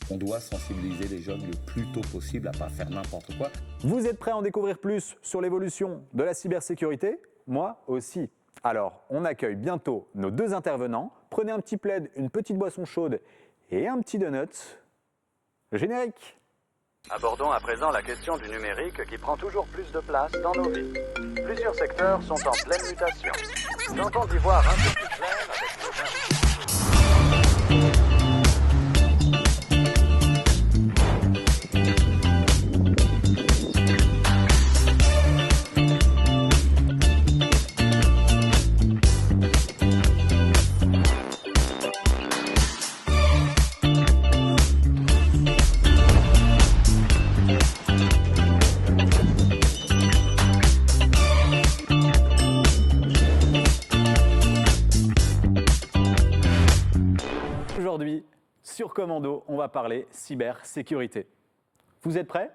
On doit sensibiliser les jeunes le plus tôt possible à ne pas faire n'importe quoi. Vous êtes prêts à en découvrir plus sur l'évolution de la cybersécurité? Moi aussi. Alors, on accueille bientôt nos 2 intervenants. Prenez un petit plaid, une petite boisson chaude et un petit donut. Générique. Abordons à présent la question du numérique qui prend toujours plus de place dans nos vies. Plusieurs secteurs sont en pleine mutation. Tentons d'y voir un peu plus clair avec nos invités. Aujourd'hui, sur Commando, on va parler cybersécurité. Vous êtes prêts?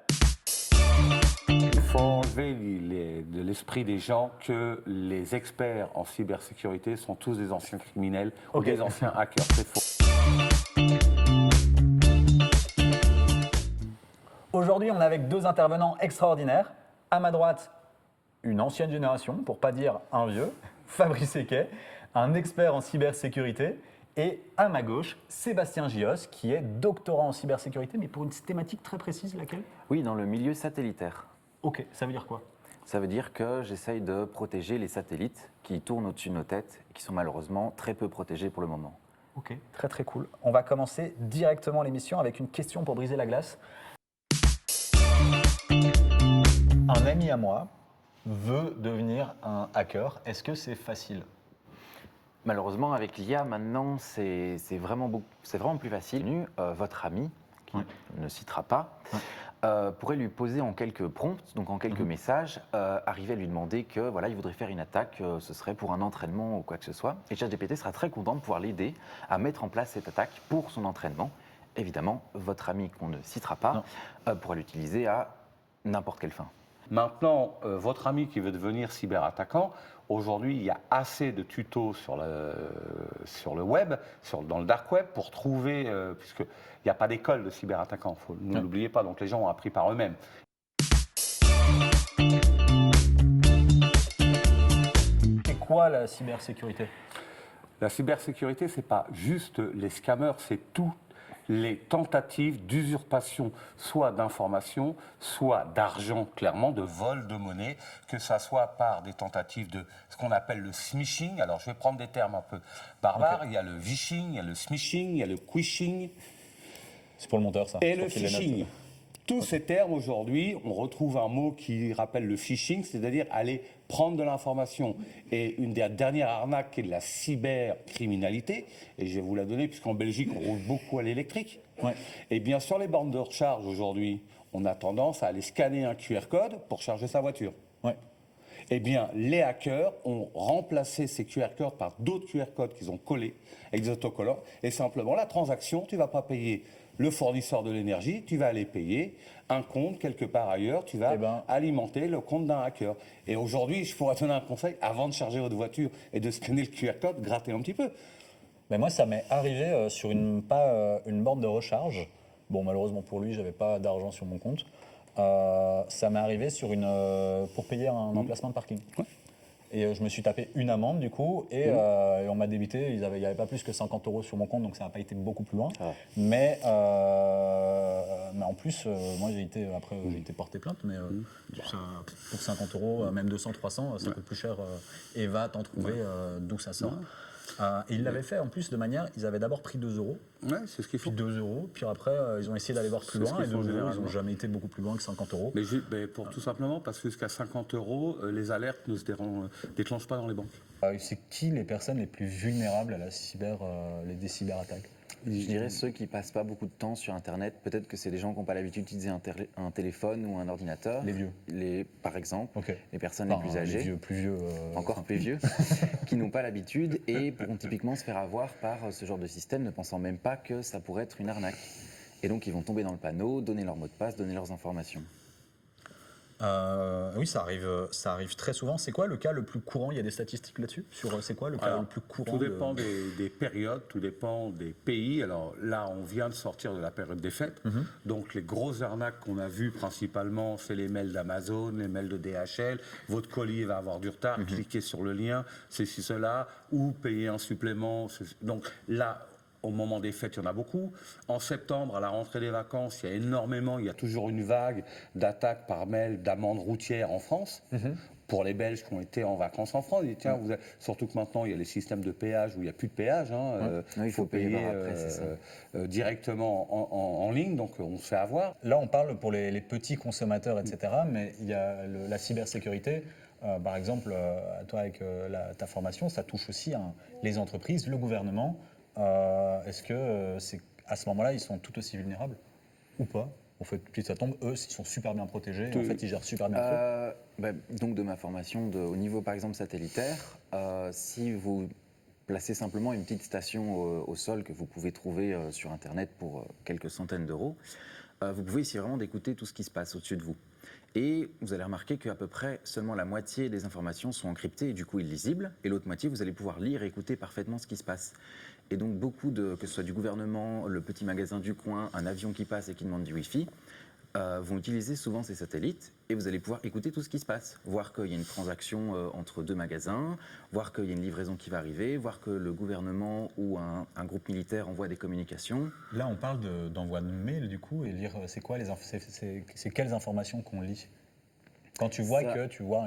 Il faut enlever de l'esprit des gens que les experts en cybersécurité sont tous des anciens criminels ou Ok. des anciens hackers. C'est faux. Aujourd'hui, on est avec 2 intervenants extraordinaires. À ma droite, une ancienne génération, pour pas dire un vieux, Fabrice Equet, un expert en cybersécurité. Et à ma gauche, Sébastien Gios, qui est doctorant en cybersécurité, mais pour une thématique très précise, laquelle? Oui, dans le milieu satellitaire. Ok, ça veut dire quoi? Ça veut dire que j'essaye de protéger les satellites qui tournent au-dessus de nos têtes et qui sont malheureusement très peu protégés pour le moment. Ok, très très cool. On va commencer directement l'émission avec une question pour briser la glace. Un ami à moi veut devenir un hacker. Est-ce que c'est facile? Malheureusement, avec l'IA, maintenant, c'est vraiment plus facile. Votre ami, qui ne citera pas, pourrait lui poser en quelques prompts, donc en quelques messages, arriver à lui demander que voilà, il voudrait faire une attaque, ce serait pour un entraînement ou quoi que ce soit. Et ChatGPT sera très content de pouvoir l'aider à mettre en place cette attaque pour son entraînement. Évidemment, votre ami qu'on ne citera pas pourra l'utiliser à n'importe quelle fin. Maintenant, votre ami qui veut devenir cyberattaquant, aujourd'hui, il y a assez de tutos sur le web, dans le dark web, pour trouver, puisqu'il n'y a pas d'école de cyberattaquants, ne l'oubliez pas, donc les gens ont appris par eux-mêmes. C'est quoi la cybersécurité? La cybersécurité, ce n'est pas juste les scammers, c'est toutes les tentatives d'usurpation, soit d'informations, soit d'argent, clairement, de vol de monnaie, que ça soit par des tentatives de ce qu'on appelle le smishing. Alors, je vais prendre des termes un peu barbares. Ok. Il y a le vishing, il y a le smishing, il y a le quishing C'est pour le monteur, ça. et Pour le qu'il les note. phishing. Tous ces termes, aujourd'hui, on retrouve un mot qui rappelle le phishing, c'est-à-dire aller prendre de l'information. Et une des dernières arnaques est de la cybercriminalité, et je vais vous la donner, puisqu'en Belgique, on roule beaucoup à l'électrique. Ouais. Et bien, sur les bornes de recharge, aujourd'hui, on a tendance à aller scanner un QR code pour charger sa voiture. Ouais. Eh bien, les hackers ont remplacé ces QR codes par d'autres QR codes qu'ils ont collés avec des autocollants. Et simplement, la transaction, tu ne vas pas payer le fournisseur de l'énergie, tu vas aller payer un compte quelque part ailleurs, tu vas alimenter le compte d'un hacker. Et aujourd'hui, je pourrais donner un conseil, avant de charger votre voiture et de scanner le QR code, grattez un petit peu. Mais moi, ça m'est arrivé sur une borne de recharge. Bon, malheureusement pour lui, j'avais pas d'argent sur mon compte. Ça m'est arrivé pour payer un emplacement de parking. Ouais. Et je me suis tapé une amende du coup et on m'a débité, il n'y avait pas plus que 50 € sur mon compte, donc ça n'a pas été beaucoup plus loin. Mais en plus, moi j'ai été porté plainte, mais ça, pour 50 €, même 200, 300, ça coûte plus cher et va t'en trouver d'où ça sort. Et ils l'avaient fait en plus de manière, ils avaient d'abord pris 2 €. Ouais, c'est ce qu'il faut. Puis 2 €, puis après ils ont essayé d'aller voir plus C'est ce loin, et qu'ils 2 font €, ils généralement. n'ont jamais été beaucoup plus loin que 50 €. Mais pour tout simplement, parce que jusqu'à 50 €, les alertes ne se déclenchent pas dans les banques. C'est qui les personnes les plus vulnérables à des cyberattaques? Je dirais ceux qui passent pas beaucoup de temps sur Internet. Peut-être que c'est des gens qui n'ont pas l'habitude d'utiliser un téléphone ou un ordinateur. Les vieux. Par exemple, Ok. les personnes les plus âgées. Les vieux, plus vieux. Encore plus vieux, qui n'ont pas l'habitude et pourront typiquement se faire avoir par ce genre de système, ne pensant même pas que ça pourrait être une arnaque. Et donc ils vont tomber dans le panneau, donner leur mot de passe, donner leurs informations. Oui, ça arrive très souvent. C'est quoi le cas le plus courant? Il y a des statistiques là-dessus sur c'est quoi le cas le plus courant? Tout dépend des périodes, tout dépend des pays. Alors là, on vient de sortir de la période des fêtes. Donc les grosses arnaques qu'on a vues principalement, c'est les mails d'Amazon, les mails de DHL. Votre colis va avoir du retard, cliquez sur le lien, c'est cela, ou payer un supplément. Donc là, au moment des fêtes, il y en a beaucoup. En septembre, à la rentrée des vacances, il y a toujours une vague d'attaques par mail d'amendes routières en France. Pour les Belges qui ont été en vacances en France, ils disent, tiens, surtout que maintenant, il y a les systèmes de péage où il n'y a plus de péage. Il faut payer par après, c'est ça. directement en ligne, donc on se fait avoir. Là, on parle pour les petits consommateurs, etc. Mais il y a la cybersécurité. Par exemple, toi, avec ta formation, ça touche aussi les entreprises, le gouvernement. Est-ce que à ce moment-là, ils sont tout aussi vulnérables ou pas? En fait, puis ça tombe, eux, ils sont super bien protégés. En fait, ils gèrent super bien le truc. Donc, de ma formation, au niveau, par exemple, satellitaire, si vous placez simplement une petite station au sol que vous pouvez trouver sur Internet pour quelques centaines d'euros, vous pouvez essayer vraiment d'écouter tout ce qui se passe au-dessus de vous. Et vous allez remarquer qu'à peu près seulement la moitié des informations sont encryptées et du coup illisibles, et l'autre moitié, vous allez pouvoir lire et écouter parfaitement ce qui se passe. Et donc que ce soit du gouvernement, le petit magasin du coin, un avion qui passe et qui demande du Wi-Fi, vont utiliser souvent ces satellites et vous allez pouvoir écouter tout ce qui se passe, voir qu'il y a une transaction entre deux magasins, voir qu'il y a une livraison qui va arriver, voir que le gouvernement ou un groupe militaire envoie des communications. Là, on parle d'envoi de mail du coup, et lire, c'est quoi c'est quelles informations qu'on lit? Quand tu vois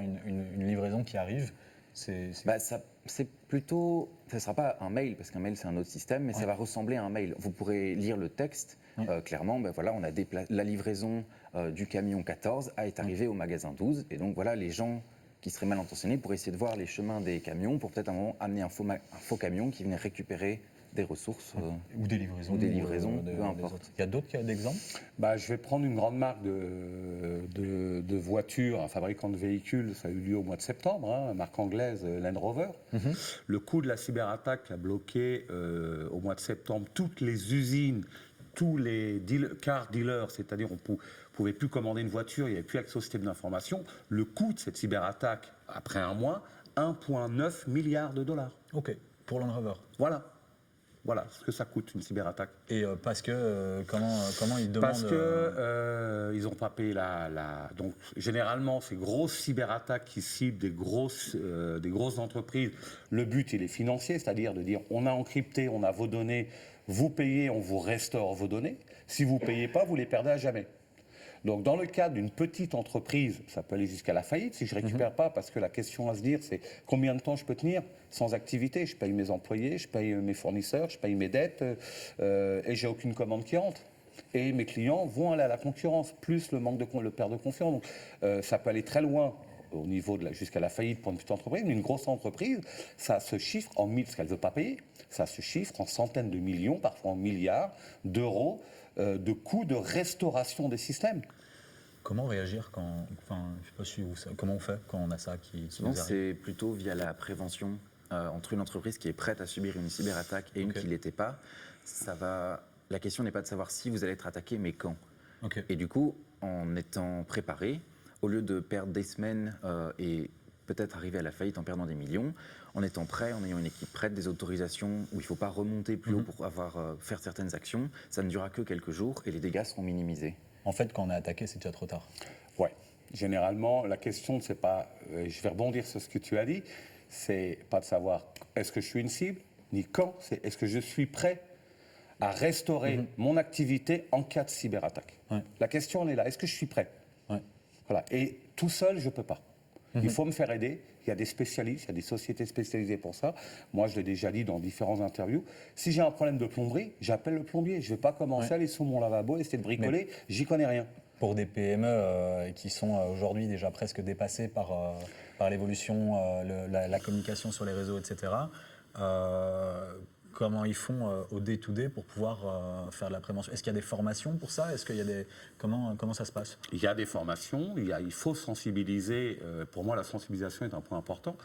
une livraison qui arrive, c'est plutôt, ça ne sera pas un mail, parce qu'un mail c'est un autre système, mais ça va ressembler à un mail. Vous pourrez lire le texte, clairement, on a la livraison du camion 14 est arrivée au magasin 12, et donc voilà, les gens qui seraient mal intentionnés pourraient essayer de voir les chemins des camions pour peut-être à un moment amener un faux camion qui venait récupérer des ressources. Ou des livraisons. Peu importe. Il y a d'autres cas d'exemples? Je vais prendre une grande marque de voitures, un fabricant de véhicules, ça a eu lieu au mois de septembre, marque anglaise Land Rover. Le coût de la cyberattaque a bloqué au mois de septembre toutes les usines, tous les car dealers, c'est-à-dire on ne pouvait plus commander une voiture, il n'y avait plus accès au système d'information. Le coût de cette cyberattaque, après un mois, 1,9 milliard de dollars. Ok, pour Land Rover. Voilà ce que ça coûte, une cyberattaque. Et parce que, comment ils demandent... Parce que ils n'ont pas payé Donc, généralement, ces grosses cyberattaques qui ciblent des grosses entreprises, le but, il est financier, c'est-à-dire de dire, on a encrypté, on a vos données, vous payez, on vous restaure vos données. Si vous ne payez pas, vous les perdez à jamais. Donc, dans le cadre d'une petite entreprise, ça peut aller jusqu'à la faillite si je ne récupère pas, parce que la question à se dire, c'est combien de temps je peux tenir sans activité? Je paye mes employés, je paye mes fournisseurs, je paye mes dettes, et j'ai aucune commande qui entre. Et mes clients vont aller à la concurrence, plus le perte de confiance. Donc, ça peut aller très loin au niveau jusqu'à la faillite pour une petite entreprise, mais une grosse entreprise, ça se chiffre en parce qu'elle ne veut pas payer, ça se chiffre en centaines de millions, parfois en milliards d'euros de coûts de restauration des systèmes. Comment réagir je sais pas comment on fait quand on a ça qui nous arrive? C'est plutôt via la prévention entre une entreprise qui est prête à subir une cyberattaque et une qui ne l'était pas. La question n'est pas de savoir si vous allez être attaqué, mais quand. Et du coup, en étant préparé, au lieu de perdre des semaines et peut-être arriver à la faillite en perdant des millions, en étant prêt, en ayant une équipe prête, des autorisations où il ne faut pas remonter plus haut pour faire certaines actions, ça ne durera que quelques jours et les dégâts seront minimisés. En fait, quand on est attaqué, c'est déjà trop tard. Ouais. Généralement, la question, c'est pas... je vais rebondir sur ce que tu as dit. C'est pas de savoir est-ce que je suis une cible, ni quand. C'est est-ce que je suis prêt à restaurer mon activité en cas de cyberattaque. La question, elle est là. Est-ce que je suis prêt? Voilà. Et tout seul, je ne peux pas. Il faut me faire aider. Il y a des spécialistes, il y a des sociétés spécialisées pour ça. Moi, je l'ai déjà dit dans différentes interviews. Si j'ai un problème de plomberie, j'appelle le plombier. Je ne vais pas commencer à aller sous mon lavabo et essayer de bricoler. J'y connais rien. Pour des PME qui sont aujourd'hui déjà presque dépassées par l'évolution, la communication sur les réseaux, etc., comment ils font au day-to-day pour pouvoir faire de la prévention? Est-ce qu'il y a des formations pour ça? Est-ce qu'il y a comment ça se passe? Il y a des formations, il faut sensibiliser. Pour moi, la sensibilisation est un point important.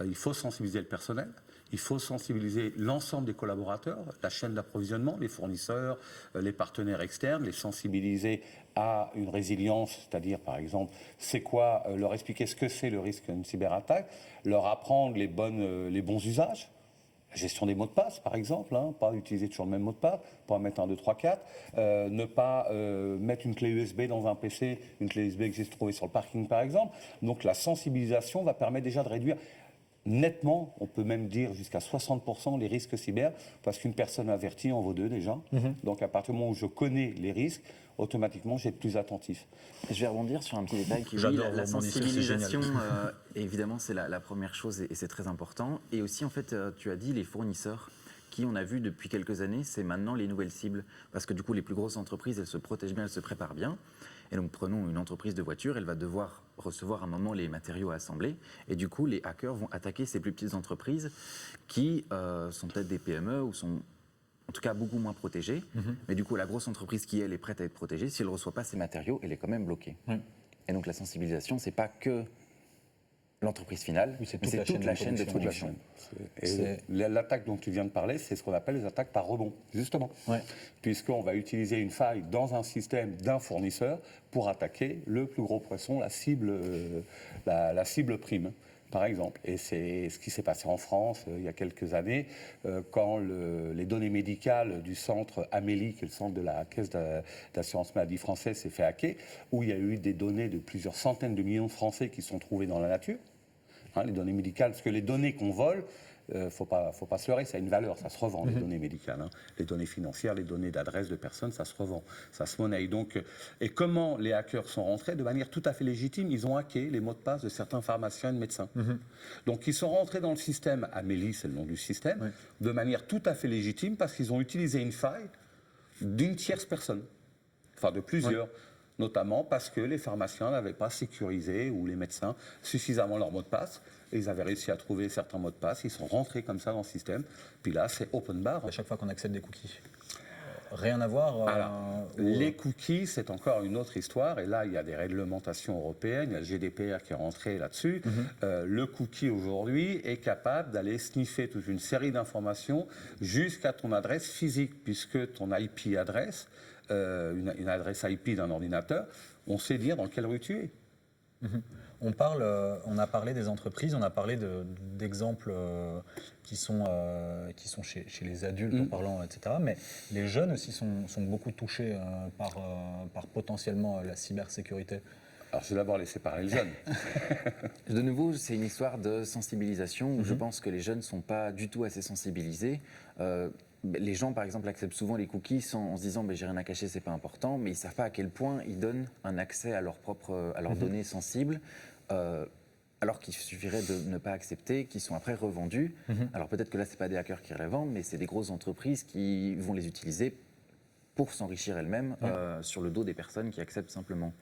Il faut sensibiliser le personnel. Il faut sensibiliser l'ensemble des collaborateurs, la chaîne d'approvisionnement, les fournisseurs, les partenaires externes, les sensibiliser à une résilience, c'est-à-dire par exemple, c'est quoi, leur expliquer ce que c'est le risque d'une cyberattaque, leur apprendre les bons usages. La gestion des mots de passe, par exemple, pas utiliser toujours le même mot de passe, pas mettre 1, 2, 3, 4, ne pas mettre une clé USB dans un PC, une clé USB que j'ai trouvée sur le parking, par exemple. Donc la sensibilisation va permettre déjà de réduire nettement, on peut même dire jusqu'à 60% les risques cyber, parce qu'une personne avertie en vaut 2 déjà. Donc à partir du moment où je connais les risques, automatiquement, j'ai plus attentif. Je vais rebondir sur un petit détail qui J'adore la rebondir, c'est sensibilisation, évidemment, c'est la première chose et c'est très important. Et aussi, en fait, tu as dit les fournisseurs qui, on a vu depuis quelques années, c'est maintenant les nouvelles cibles. Parce que du coup, les plus grosses entreprises, elles se protègent bien, elles se préparent bien. Et donc, prenons une entreprise de voiture, elle va devoir recevoir à un moment les matériaux à assembler. Et du coup, les hackers vont attaquer ces plus petites entreprises qui sont peut-être des PME ou sont en tout cas beaucoup moins protégées. Mais du coup, la grosse entreprise qui, elle, est prête à être protégée, si elle ne reçoit pas ces matériaux, elle est quand même bloquée. Et donc, la sensibilisation, ce n'est pas que l'entreprise finale, mais c'est toute la chaîne de production. Et l'attaque dont tu viens de parler, c'est ce qu'on appelle les attaques par rebond, justement. Puisqu'on va utiliser une faille dans un système d'un fournisseur pour attaquer le plus gros poisson, la cible prime, par exemple. Et c'est ce qui s'est passé en France il y a quelques années, quand les données médicales du centre Amélie, qui est le centre de la Caisse d'assurance maladie française, s'est fait hacker, où il y a eu des données de plusieurs centaines de millions de Français qui sont trouvées dans la nature. Les données médicales, parce que les données qu'on vole, faut pas se leurrer, ça a une valeur, ça se revend, les données médicales. Les données financières, les données d'adresse de personnes, ça se revend, ça se monnaie. Donc, et comment les hackers sont rentrés? De manière tout à fait légitime, ils ont hacké les mots de passe de certains pharmaciens et de médecins. Donc ils sont rentrés dans le système, Amélie c'est le nom du système, de manière tout à fait légitime, parce qu'ils ont utilisé une faille d'une tierce personne, enfin de plusieurs. Notamment parce que les pharmaciens n'avaient pas sécurisé, ou les médecins, suffisamment leur mot de passe. Et ils avaient réussi à trouver certains mots de passe, ils sont rentrés comme ça dans le système. Puis là, c'est open bar. À chaque fois qu'on accède des cookies. Rien à voir Alors, les cookies, c'est encore une autre histoire. Et là, il y a des réglementations européennes. Il y a le GDPR qui est rentré là-dessus. Le cookie, aujourd'hui, est capable d'aller sniffer toute une série d'informations jusqu'à ton adresse physique, puisque ton IP adresse, une adresse IP d'un ordinateur, on sait dire dans quelle rue tu es. On a parlé des entreprises, on a parlé d'exemples qui sont chez les adultes en parlant, etc. Mais les jeunes aussi sont beaucoup touchés par potentiellement la cybersécurité. Alors, je vais d'abord laisser parler le jeune. De nouveau, c'est une histoire de sensibilisation où je pense que les jeunes ne sont pas du tout assez sensibilisés. Les gens, par exemple, acceptent souvent les cookies en se disant j'ai rien à cacher, c'est pas important, mais ils ne savent pas à quel point ils donnent un accès à leurs données sensibles, alors qu'il suffirait de ne pas accepter, qui sont après revendus. Alors peut-être que là, c'est pas des hackers qui les revendent, mais c'est des grosses entreprises qui vont les utiliser pour s'enrichir elles-mêmes sur le dos des personnes qui acceptent simplement.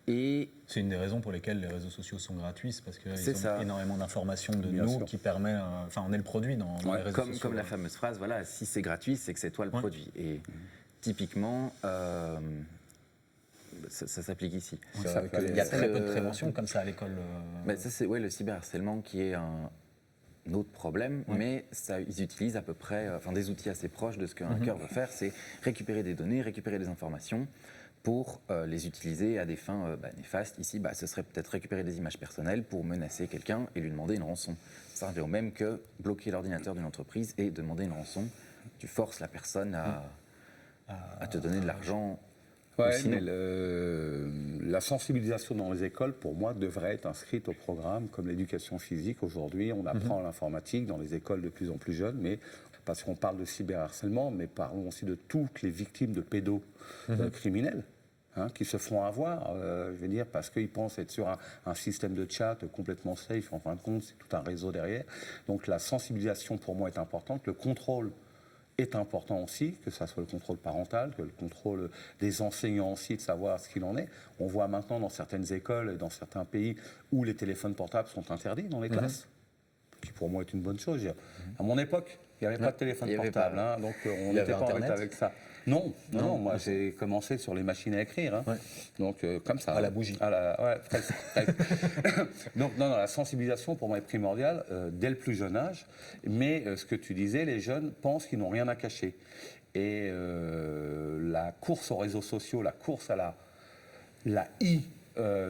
Et c'est une des raisons pour lesquelles les réseaux sociaux sont gratuits, c'est parce qu'ils ont ça. Énormément d'informations de nous qui permet, on est le produit dans les réseaux sociaux. Comme la fameuse phrase, voilà, si c'est gratuit, c'est que c'est toi le produit. Et typiquement, ça s'applique ici. Il y a très peu de prévention comme ça à l'école. Ça, c'est le cyberharcèlement qui est un autre problème, mais ils utilisent à peu près des outils assez proches de ce qu'un hacker veut faire, c'est récupérer des données, récupérer des informations, pour les utiliser à des fins néfastes. Ici, ce serait peut-être récupérer des images personnelles pour menacer quelqu'un et lui demander une rançon. Ça revient au même que bloquer l'ordinateur d'une entreprise et demander une rançon. Tu forces la personne à te donner de l'argent. Mais la sensibilisation dans les écoles, pour moi, devrait être inscrite au programme comme l'éducation physique. Aujourd'hui, on apprend l'informatique dans les écoles de plus en plus jeunes, mais parce qu'on parle de cyberharcèlement, mais parlons aussi de toutes les victimes de pédocriminels qui se font avoir, je veux dire, parce qu'ils pensent être sur un système de chat complètement safe. En fin de compte, c'est tout un réseau derrière. Donc la sensibilisation, pour moi, est importante. Le contrôle est important aussi, que ce soit le contrôle parental, que le contrôle des enseignants aussi, de savoir ce qu'il en est. On voit maintenant dans certaines écoles et dans certains pays où les téléphones portables sont interdits dans les classes, qui pour moi est une bonne chose. À mon époque, Il n'y avait pas de téléphone il y avait portable, pas. hein, donc on Il y n'était avait pas en Internet avec ça. Non, moi j'ai commencé sur les machines à écrire, hein. Ouais. Donc comme ça. À la bougie. Ouais, presque. Donc non, la sensibilisation pour moi est primordiale dès le plus jeune âge, mais ce que tu disais, les jeunes pensent qu'ils n'ont rien à cacher. Et la course aux réseaux sociaux, la course à la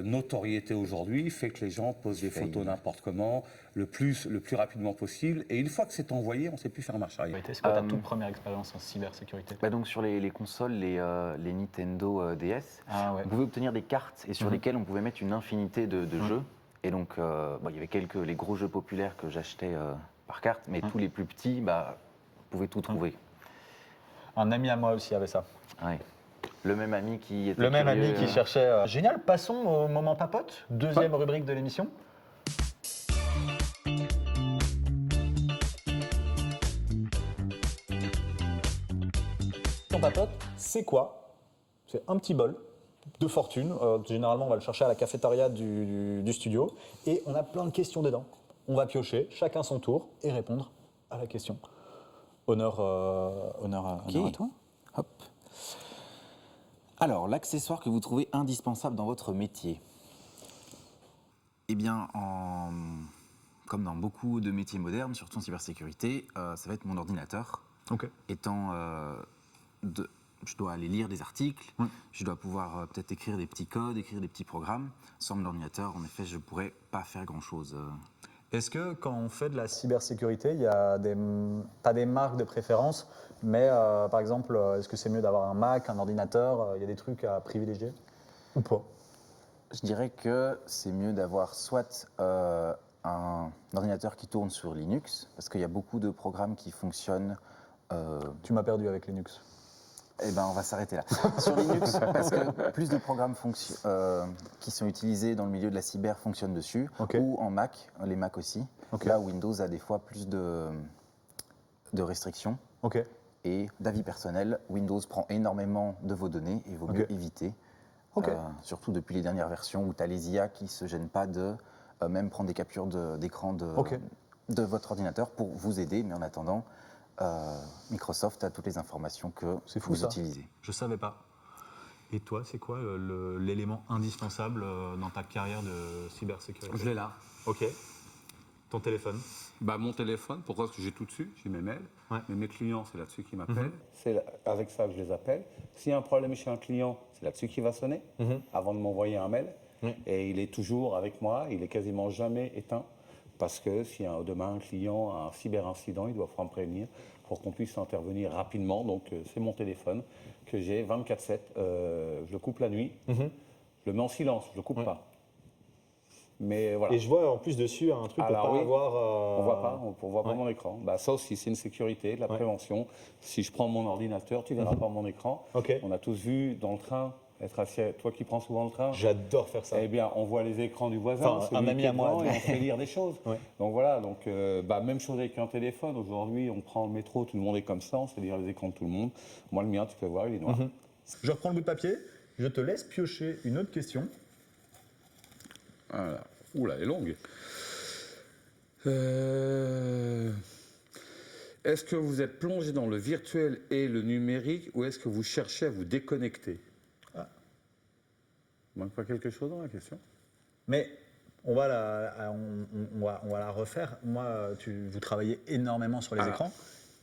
notoriété aujourd'hui fait que les gens posent des photos n'importe comment, le plus rapidement possible. Et une fois que c'est envoyé, on ne sait plus faire marche arrière. C'est quoi ta toute première expérience en cybersécurité? Bah donc sur les consoles, les Nintendo DS, Ah ouais. on pouvait obtenir des cartes et sur lesquelles on pouvait mettre une infinité de jeux. Et donc, il y avait les gros jeux populaires que j'achetais par carte, mais tous les plus petits, on pouvait tout trouver. Un ami à moi aussi avait ça. Ouais. Le même ami qui était Le même ami curieux, qui cherchait. Génial, passons au moment papote, deuxième rubrique de l'émission. Ton papote, c'est quoi? C'est un petit bol de fortune. Généralement, on va le chercher à la cafétéria du studio. Et on a plein de questions dedans. On va piocher, chacun son tour, et répondre à la question. Honneur à toi. Hop. Alors, l'accessoire que vous trouvez indispensable dans votre métier. Eh bien, comme dans beaucoup de métiers modernes, surtout en cybersécurité, ça va être mon ordinateur. Ok. Étant, je dois aller lire des articles, je dois pouvoir peut-être écrire des petits codes, écrire des petits programmes. Sans mon ordinateur, en effet, je ne pourrais pas faire grand-chose. Est-ce que quand on fait de la cybersécurité, il y a pas des marques de préférence, mais par exemple, est-ce que c'est mieux d'avoir un Mac, un ordinateur? Il y a des trucs à privilégier ou pas? Je dirais que c'est mieux d'avoir soit un ordinateur qui tourne sur Linux, parce qu'il y a beaucoup de programmes qui fonctionnent. Tu m'as perdu avec Linux. Eh ben, on va s'arrêter là. Sur Linux, parce que plus de programmes qui sont utilisés dans le milieu de la cyber fonctionnent dessus, ou en Mac, les Mac aussi. Là, Windows a des fois plus de restrictions. Et d'avis personnel, Windows prend énormément de vos données et il vaut mieux éviter. Surtout depuis les dernières versions où tu as les IA qui ne se gênent pas de même prendre des captures d'écran de votre ordinateur pour vous aider, mais en attendant, Microsoft a toutes les informations que vous utilisez. Je savais pas. Et toi, c'est quoi l'élément indispensable dans ta carrière de cybersécurité? Je l'ai là. Ok. Ton téléphone? Mon téléphone, pourquoi? Parce que j'ai tout dessus, j'ai mes mails, mais mes clients, c'est là-dessus qu'ils m'appellent. C'est avec ça que je les appelle. S'il y a un problème chez un client, c'est là-dessus qu'il va sonner, avant de m'envoyer un mail. Et il est toujours avec moi, il est quasiment jamais éteint. Parce que si demain un client a un cyberincident, il doit me prévenir pour qu'on puisse intervenir rapidement. Donc c'est mon téléphone que j'ai 24/7. Je le coupe la nuit, je le mets en silence, je le coupe pas. Mais voilà. Et je vois en plus dessus un truc pour pas avoir. On voit pas mon écran. Ça aussi, c'est une sécurité, de la prévention. Si je prends mon ordinateur, tu verras pas mon écran. On a tous vu dans le train. Être assis, toi qui prends souvent le train. J'adore faire ça. Eh bien, on voit les écrans du voisin, un ami à moi, et on fait lire des choses. Donc voilà, même chose avec un téléphone. Aujourd'hui, on prend le métro, tout le monde est comme ça, on sait lire les écrans de tout le monde. Moi, le mien, tu peux voir, il est noir. Je reprends le bout de papier, je te laisse piocher une autre question. Voilà. Oula, elle est longue. Est-ce que vous êtes plongé dans le virtuel et le numérique ou est-ce que vous cherchez à vous déconnecter? Il manque pas quelque chose dans la question? Mais on va la refaire. Moi, vous travaillez énormément sur les écrans.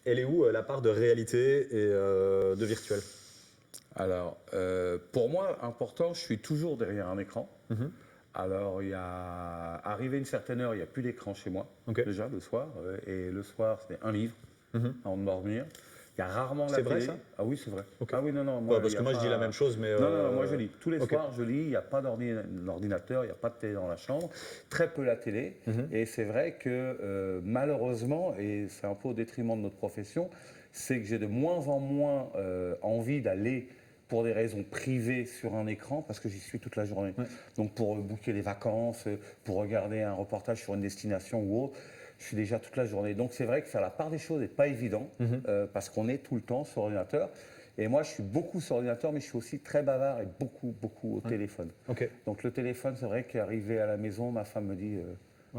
Elle est où la part de réalité et de virtuel? Alors, pour moi, important, je suis toujours derrière un écran. Alors, arrivé une certaine heure, il n'y a plus d'écran chez moi, déjà, le soir. Et le soir, c'est un livre avant de dormir. Il y a rarement la télé. C'est vrai, ça? Ah oui, c'est vrai. Ah oui, non. Moi, parce que moi, je dis la même chose, mais... Non, moi, je lis. Tous les soirs, je lis. Il n'y a pas d'ordinateur, il n'y a pas de télé dans la chambre. Très peu la télé. Et c'est vrai que, malheureusement, et c'est un peu au détriment de notre profession, c'est que j'ai de moins en moins envie d'aller pour des raisons privées sur un écran, parce que j'y suis toute la journée. Donc, pour booker les vacances, pour regarder un reportage sur une destination ou autre, je suis déjà toute la journée. Donc c'est vrai que faire la part des choses n'est pas évident, parce qu'on est tout le temps sur ordinateur. Et moi, je suis beaucoup sur ordinateur, mais je suis aussi très bavard et beaucoup au téléphone. Donc le téléphone, c'est vrai qu'arrivé à la maison, ma femme me dit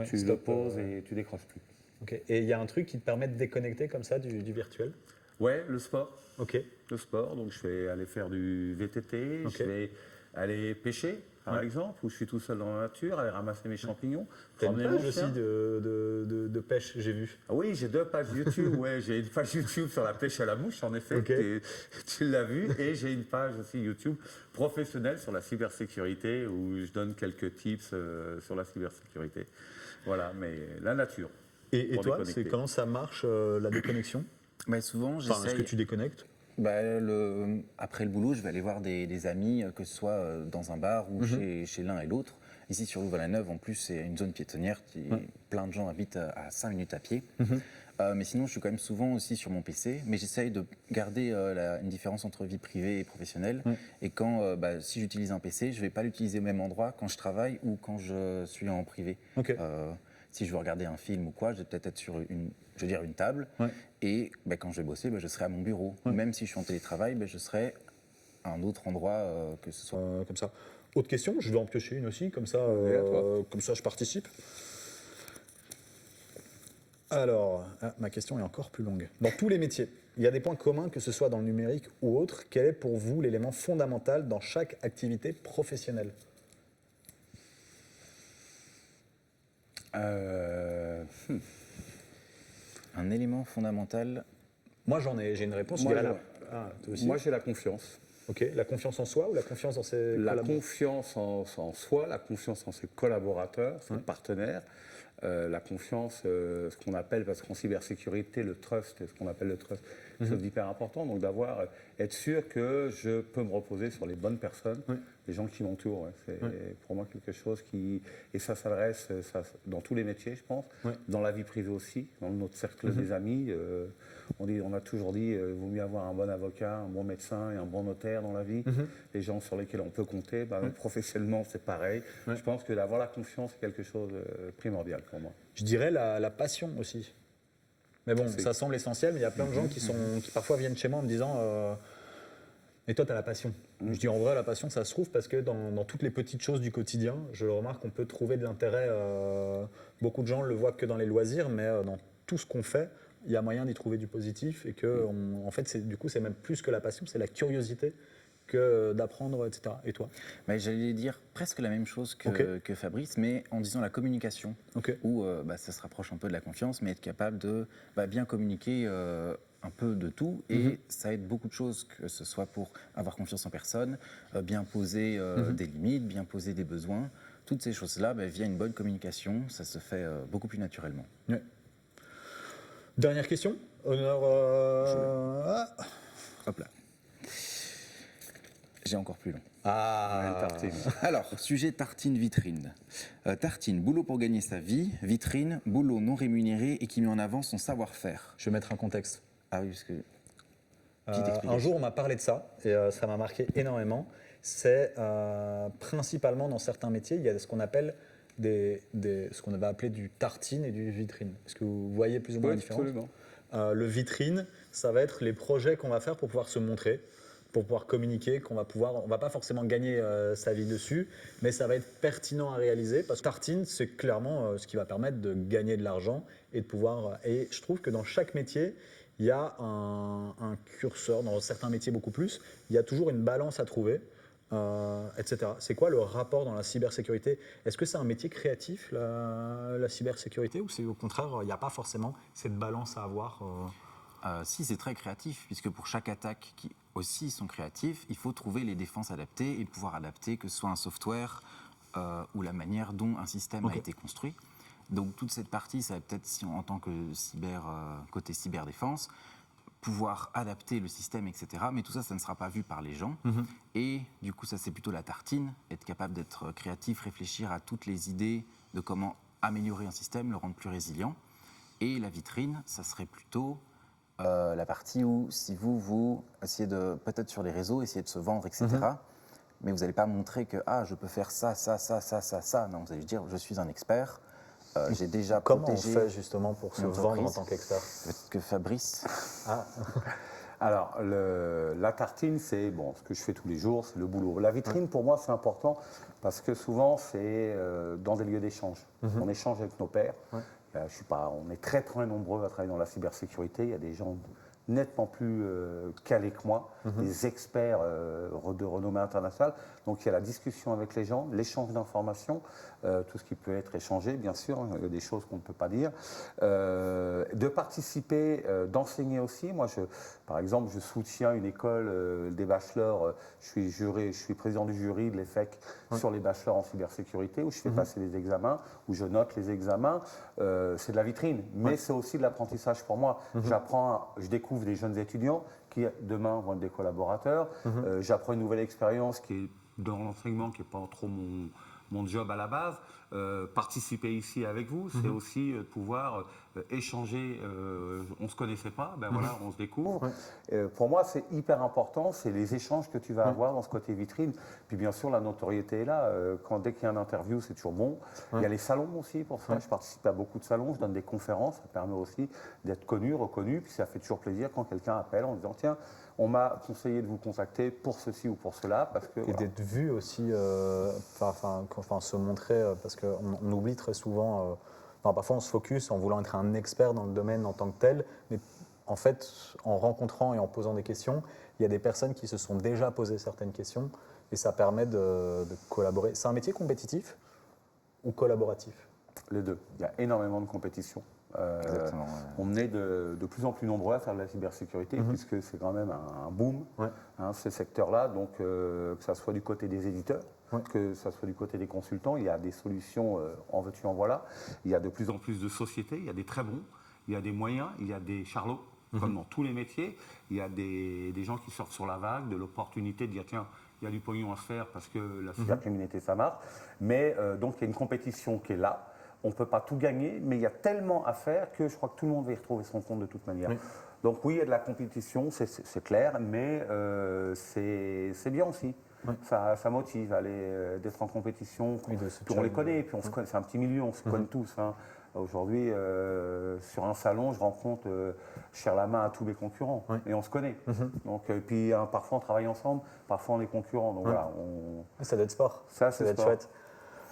tu le poses et tu décroches plus. Ok. Et il y a un truc qui te permet de déconnecter comme ça du virtuel? Ouais, le sport. Ok. Le sport, donc je vais aller faire du VTT, Ok. je vais aller pêcher, par exemple, où je suis tout seul dans la nature, aller ramasser mes champignons. T'as une promener mon page aussi chien. de pêche, j'ai vu. Ah oui, j'ai 2 pages YouTube. Ouais, j'ai une page YouTube sur la pêche à la mouche, en effet, Ok. tu l'as vu, et j'ai une page aussi YouTube professionnelle sur la cybersécurité où je donne quelques tips sur la cybersécurité. Voilà, mais la nature. Et Pour toi, déconnecter. comment ça marche la déconnexion? Bah, souvent, Enfin, est-ce que j'essaye. tu déconnectes? Bah, après le boulot, je vais aller voir des amis, que ce soit dans un bar ou chez l'un et l'autre. Ici, sur Louvain-la-Neuve, en plus, c'est une zone piétonnière qui plein de gens habitent à 5 minutes à pied. Mais sinon, je suis quand même souvent aussi sur mon PC, mais j'essaye de garder une différence entre vie privée et professionnelle. Et quand, si j'utilise un PC, je ne vais pas l'utiliser au même endroit quand je travaille ou quand je suis en privé. Ok. Si je veux regarder un film ou quoi, je vais peut-être être sur une table. Ouais. Et quand je vais bosser, je serai à mon bureau. Même si je suis en télétravail, je serai à un autre endroit que ce soit. Comme ça. Autre question, je vais en piocher une aussi, comme ça, comme ça je participe. Alors, ma question est encore plus longue. Dans tous les métiers, il y a des points communs, que ce soit dans le numérique ou autre. Quel est pour vous l'élément fondamental dans chaque activité professionnelle? Un élément fondamental. Moi, j'ai une réponse. Moi, je dirais je- toi aussi. Moi, j'ai la confiance. Ok, la confiance en soi ou la confiance dans ses La collaborateurs? confiance en soi, la confiance en ses collaborateurs, ses partenaires, la confiance, ce qu'on appelle, parce qu'en cybersécurité, le trust, ce qu'on appelle le trust, c'est chose d'hyper important, donc être sûr que je peux me reposer sur les bonnes personnes, les gens qui m'entourent. Ouais. C'est pour moi quelque chose qui... Et ça s'adresse dans tous les métiers, je pense, dans la vie privée aussi, dans notre cercle des amis. On a toujours dit, il vaut mieux avoir un bon avocat, un bon médecin et un bon notaire dans la vie. Les gens sur lesquels on peut compter. Professionnellement, c'est pareil. Je pense que d'avoir la confiance, c'est quelque chose de primordial pour moi. Je dirais la passion aussi. Mais bon, C'est- ça semble essentiel, mais il y a plein de gens qui parfois viennent chez moi en me disant et toi, tu as la passion. Je dis en vrai, la passion, ça se trouve parce que dans toutes les petites choses du quotidien, je remarque qu'on peut trouver de l'intérêt. Beaucoup de gens le voient que dans les loisirs, mais dans tout ce qu'on fait, il y a moyen d'y trouver du positif. Et que, en fait, du coup, c'est même plus que la passion, c'est la curiosité que d'apprendre, etc. Et toi? J'allais dire presque la même chose que Fabrice, mais en disant la communication, Ok. où ça se rapproche un peu de la confiance, mais être capable de bien communiquer un peu de tout, et ça aide beaucoup de choses, que ce soit pour avoir confiance en personne, bien poser des limites, bien poser des besoins. Toutes ces choses-là, via une bonne communication, ça se fait beaucoup plus naturellement. Ouais. Dernière question. Honneur. Hop là. J'ai encore plus long. Tartine. Alors, sujet tartine vitrine. Tartine, boulot pour gagner sa vie. Vitrine, boulot non rémunéré et qui met en avant son savoir-faire. Je vais mettre un contexte. Ah oui, parce que... Petite Un explication. jour, on m'a parlé de ça et ça m'a marqué énormément. C'est principalement dans certains métiers, il y a ce qu'on appelle ce qu'on avait appelé du tartine et du vitrine. Est-ce que vous voyez plus ou moins la différence? Absolument. Le vitrine, ça va être les projets qu'on va faire pour pouvoir se montrer, pour pouvoir communiquer, on va pas forcément gagner sa vie dessus, mais ça va être pertinent à réaliser parce que tartine, c'est clairement ce qui va permettre de gagner de l'argent et de pouvoir. Et je trouve que dans chaque métier, il y a un curseur, dans certains métiers beaucoup plus, il y a toujours une balance à trouver, etc. C'est quoi le rapport dans la cybersécurité? Est-ce que c'est un métier créatif, la cybersécurité, ou c'est au contraire, il n'y a pas forcément cette balance à avoir Si, c'est très créatif, puisque pour chaque attaque qui aussi sont créatifs, il faut trouver les défenses adaptées et pouvoir adapter, que ce soit un software ou la manière dont un système a été construit. Donc toute cette partie, ça va peut-être, si en tant que côté cyberdéfense, pouvoir adapter le système, etc. Mais tout ça, ça ne sera pas vu par les gens. Et du coup, ça, c'est plutôt la tartine, être capable d'être créatif, réfléchir à toutes les idées de comment améliorer un système, le rendre plus résilient. Et la vitrine, ça serait plutôt la partie où, si vous essayez de, peut-être sur les réseaux, essayer de se vendre, etc., mais vous n'allez pas montrer que je peux faire ça. Non, vous allez dire, je suis un expert, j'ai déjà Comment protégé... on fait justement pour se vendre en tant qu'expert? Peut-être que Fabrice... Alors, la tartine, c'est ce que je fais tous les jours, c'est le boulot. La vitrine, pour moi, c'est important parce que souvent, c'est dans des lieux d'échange. On échange avec nos pairs. je sais pas, on est très très nombreux à travailler dans la cybersécurité. Il y a des gens nettement plus calés que moi, des experts de renommée internationale. Donc il y a la discussion avec les gens, l'échange d'informations, tout ce qui peut être échangé, bien sûr, il y a des choses qu'on ne peut pas dire. De participer, d'enseigner aussi. Moi, par exemple, je soutiens une école des bachelors. Je suis président du jury de l'EFEC sur les bachelors en cybersécurité, où je fais passer les examens, où je note les examens. C'est de la vitrine, mais c'est aussi de l'apprentissage pour moi. Je découvre des jeunes étudiants qui, demain, vont être des collaborateurs. J'apprends une nouvelle expérience qui est dans l'enseignement, qui n'est pas trop mon job à la base. Participer ici avec vous, c'est aussi pouvoir échanger. On ne se connaissait pas, ben voilà, on se découvre. Pour moi, c'est hyper important, c'est les échanges que tu vas avoir dans ce côté vitrine. Puis bien sûr, la notoriété est là. Dès qu'il y a une interview, c'est toujours bon. Il y a les salons aussi pour ça. Je participe à beaucoup de salons, je donne des conférences. Ça permet aussi d'être connu, reconnu. Puis ça fait toujours plaisir quand quelqu'un appelle en disant tiens, on m'a conseillé de vous contacter pour ceci ou pour cela. Parce que, et d'être vu aussi, se montrer, parce qu'on oublie très souvent, parfois on se focus en voulant être un expert dans le domaine en tant que tel, mais en fait, en rencontrant et en posant des questions, il y a des personnes qui se sont déjà posées certaines questions et ça permet de collaborer. C'est un métier compétitif ou collaboratif? Les deux. Il y a énormément de compétition. On est de plus en plus nombreux à faire de la cybersécurité, puisque c'est quand même un boom, ce secteur-là. Donc, que ça soit du côté des éditeurs, que ça soit du côté des consultants, il y a des solutions en veux-tu, en voilà. Il y a de plus en plus de sociétés, il y a des très bons, il y a des moyens, il y a des charlots, comme dans tous les métiers. Il y a des gens qui surfent sur la vague, de l'opportunité de dire tiens, il y a du pognon à se faire parce que la cybercriminalité, ça marche. Mais donc, il y a une compétition qui est là. On ne peut pas tout gagner, mais il y a tellement à faire que je crois que tout le monde va y retrouver son compte de toute manière. Donc oui, il y a de la compétition, c'est clair, mais c'est bien aussi. Ça motive d'être en compétition. On les connaît, puis on se connaît, c'est un petit milieu, on se connaît tous. Aujourd'hui, sur un salon, je rencontre, je serre la main à tous mes concurrents, et on se connaît. Donc, puis parfois on travaille ensemble, parfois on est concurrents. Donc voilà, Ça doit être sport. Ça doit être chouette.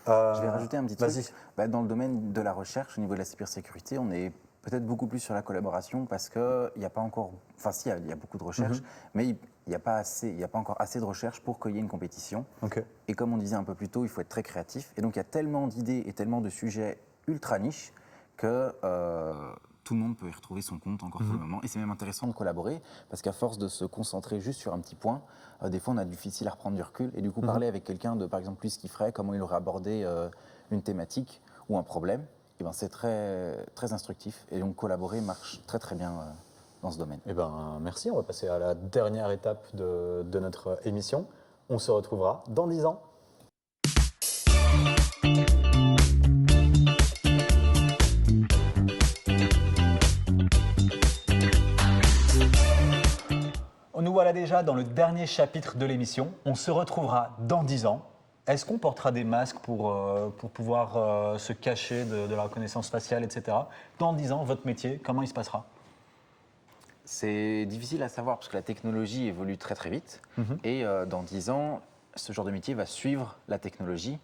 Je vais rajouter un petit truc. Dans le domaine de la recherche, au niveau de la cybersécurité, on est peut-être beaucoup plus sur la collaboration parce qu'il n'y a pas encore, enfin si, il y a beaucoup de recherches, mais il n'y a pas encore assez de recherches pour qu'il y ait une compétition. Et comme on disait un peu plus tôt, il faut être très créatif. Et donc il y a tellement d'idées et tellement de sujets ultra niches que tout le monde peut y retrouver son compte encore pour le moment. Et c'est même intéressant de collaborer parce qu'à force de se concentrer juste sur un petit point, des fois on a difficile à reprendre du recul et du coup parler avec quelqu'un de par exemple lui ce qu'il ferait, comment il aurait abordé une thématique ou un problème, et ben c'est très, très instructif et donc collaborer marche très très bien dans ce domaine. Merci, on va passer à la dernière étape de notre émission. On se retrouvera dans 10 ans. Nous voilà déjà dans le dernier chapitre de l'émission. On se retrouvera dans 10 ans. Est-ce qu'on portera des masques pour pouvoir se cacher de la reconnaissance faciale, etc. Dans 10 ans, votre métier, comment il se passera? C'est difficile à savoir parce que la technologie évolue très très vite. Et dans 10 ans, ce genre de métier va suivre la technologie.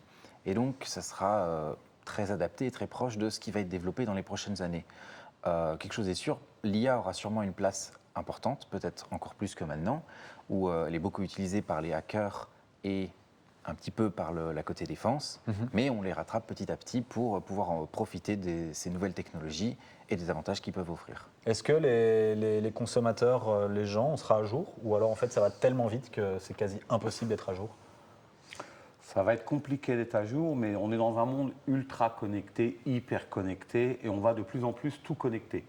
Et donc, ça sera très adapté et très proche de ce qui va être développé dans les prochaines années. Quelque chose est sûr, l'IA aura sûrement une place importante, peut-être encore plus que maintenant, où elle est beaucoup utilisée par les hackers et un petit peu par la côté défense, mais on les rattrape petit à petit pour pouvoir en profiter de ces nouvelles technologies et des avantages qu'ils peuvent offrir. Est-ce que les consommateurs, les gens, on sera à jour, ou alors en fait ça va tellement vite que c'est quasi impossible d'être à jour? Ça va être compliqué d'être à jour, mais on est dans un monde ultra connecté, hyper connecté, et on va de plus en plus tout connecter.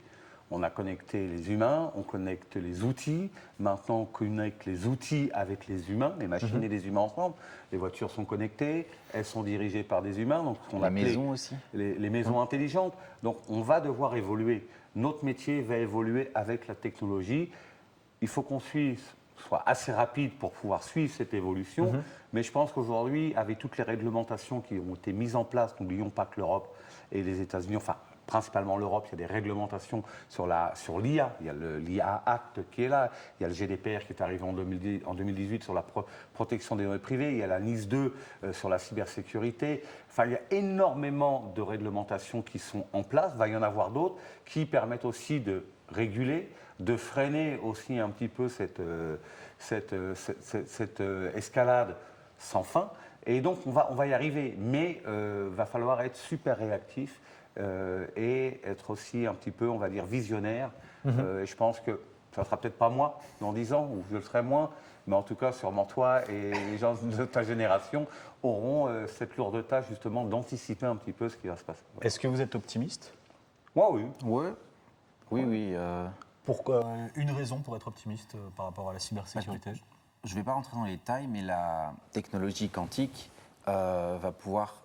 On a connecté les humains, on connecte les outils. Maintenant, on connecte les outils avec les humains, les machines et les humains ensemble. Les voitures sont connectées, elles sont dirigées par des humains. Donc, les maisons aussi. Les maisons intelligentes. Donc, on va devoir évoluer. Notre métier va évoluer avec la technologie. Il faut qu'on soit assez rapide pour pouvoir suivre cette évolution. Mais je pense qu'aujourd'hui, avec toutes les réglementations qui ont été mises en place, n'oublions pas que l'Europe et les États-Unis, enfin, principalement l'Europe, il y a des réglementations sur l'IA. Il y a l'IA Act qui est là, il y a le GDPR qui est arrivé en 2018 sur la protection des données privées, il y a la NIS 2 sur la cybersécurité. Enfin, il y a énormément de réglementations qui sont en place. Il va y en avoir d'autres qui permettent aussi de réguler, de freiner aussi un petit peu cette escalade sans fin. Et donc, on va y arriver. Mais va falloir être super réactif et être aussi un petit peu, on va dire, visionnaire. Et je pense que ça ne sera peut-être pas moi dans 10 ans, ou je le serai moins, mais en tout cas, sûrement toi et les gens de ta génération auront cette lourde tâche, justement, d'anticiper un petit peu ce qui va se passer. Voilà. Est-ce que vous êtes optimiste? Moi, oui. Ouais. Oui. Pourquoi une raison pour être optimiste par rapport à la cybersécurité? Je ne vais pas rentrer dans les détails, mais la technologie quantique va pouvoir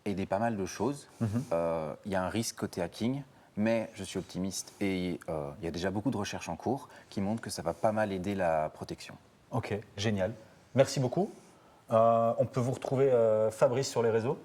aider pas mal de choses. Il y a un risque côté hacking, mais je suis optimiste et il y a déjà beaucoup de recherches en cours qui montrent que ça va pas mal aider la protection. Ok, génial. Merci beaucoup. On peut vous retrouver, Fabrice, sur les réseaux?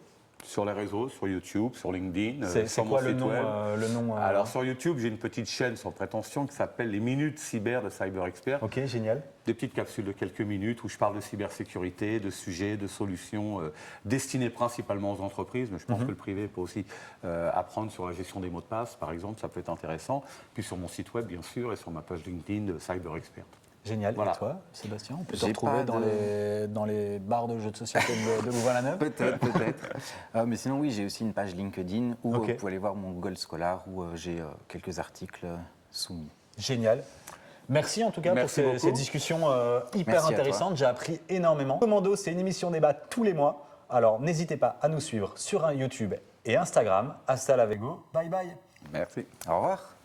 Sur les réseaux, sur YouTube, sur LinkedIn, C'est sur quoi mon le site nom, web. Alors sur YouTube, j'ai une petite chaîne sans prétention qui s'appelle Les Minutes Cyber de Cyber Expert. Ok, génial. Des petites capsules de quelques minutes où je parle de cybersécurité, de sujets, de solutions destinées principalement aux entreprises. Mais je pense que le privé peut aussi apprendre sur la gestion des mots de passe, par exemple, ça peut être intéressant. Puis sur mon site web, bien sûr, et sur ma page LinkedIn de Cyber Expert. Génial. Voilà. Et toi, Sébastien, on peut te J'ai retrouver pas dans les bars de jeux de société de Louvain-la-Neuve? Peut-être. Mais sinon, oui, j'ai aussi une page LinkedIn où Ok. vous pouvez aller voir mon Google Scholar où j'ai quelques articles soumis. Génial. Merci en tout cas Merci pour beaucoup. ces discussions hyper Merci à toi. intéressantes. J'ai appris énormément. Commando, c'est une émission débat tous les mois. Alors n'hésitez pas à nous suivre sur YouTube et Instagram. Hasta la Vego. Bye bye. Merci. Au revoir.